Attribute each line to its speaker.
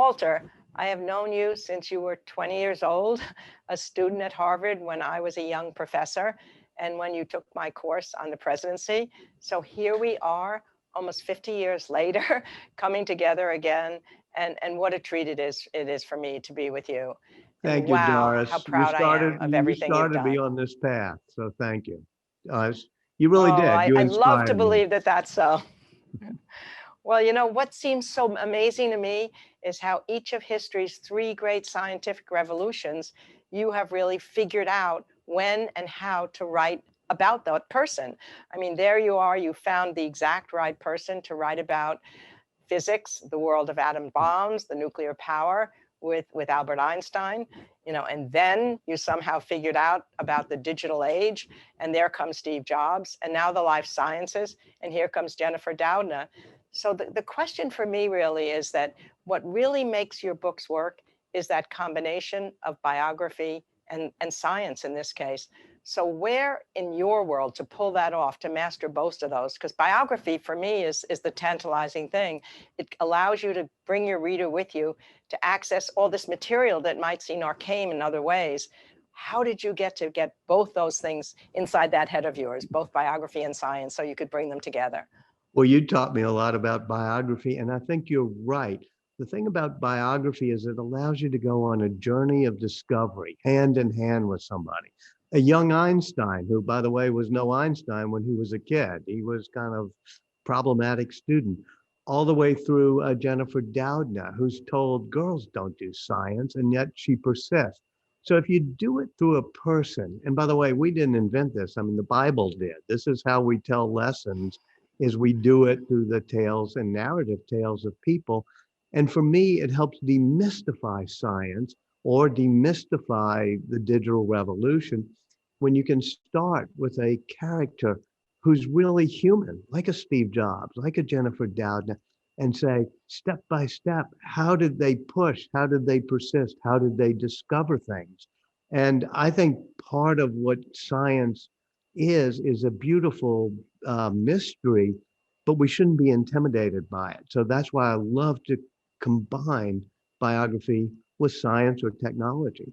Speaker 1: Walter, I have known you since you were 20 years old, a student at Harvard when I was a young professor, and when you took my course on the presidency. So here we are, almost 50 years later, coming together again. And what a treat it is for me to be with you.
Speaker 2: Thank
Speaker 1: And
Speaker 2: you,
Speaker 1: wow,
Speaker 2: Doris.
Speaker 1: how proud I am of everything you've
Speaker 2: You started me
Speaker 1: done.
Speaker 2: on this path, so thank you. You really
Speaker 1: Oh,
Speaker 2: did. You
Speaker 1: I love to
Speaker 2: inspired me.
Speaker 1: believe that that's so. Well, you know, what seems so amazing to me is how each of history's three great scientific revolutions, you have really figured out when and how to write about that person. I mean, there you are, you found the exact right person to write about physics, the world of atom bombs, the nuclear power with Albert Einstein, you know, and then you somehow figured out about the digital age, and there comes Steve Jobs, and now the life sciences, and here comes Jennifer Doudna. So the question for me really is that what really makes your books work is that combination of biography and science in this case. So where in your world to pull that off, to master both of those, because biography for me is the tantalizing thing. It allows you to bring your reader with you to access all this material that might seem arcane in other ways. How did you get both those things inside that head of yours, both biography and science, so you could bring them together?
Speaker 2: Well, you taught me a lot about biography, and I think you're right. The thing about biography is it allows you to go on a journey of discovery, hand in hand with somebody. A young Einstein, who, by the way, was no Einstein when he was a kid. He was kind of problematic student, all the way through Jennifer Doudna, who's told girls don't do science, and yet she persists. So if you do it through a person, and by the way, we didn't invent this. I mean, the Bible did. This is how we tell lessons, is we do it through the tales and narrative tales of people. And for me, it helps demystify science or demystify the digital revolution when you can start with a character who's really human, like a Steve Jobs, like a Jennifer Doudna, and say, step by step, how did they push? How did they persist? How did they discover things? And I think part of what science is a beautiful mystery, but we shouldn't be intimidated by it. So that's why I love to combine biography with science or technology.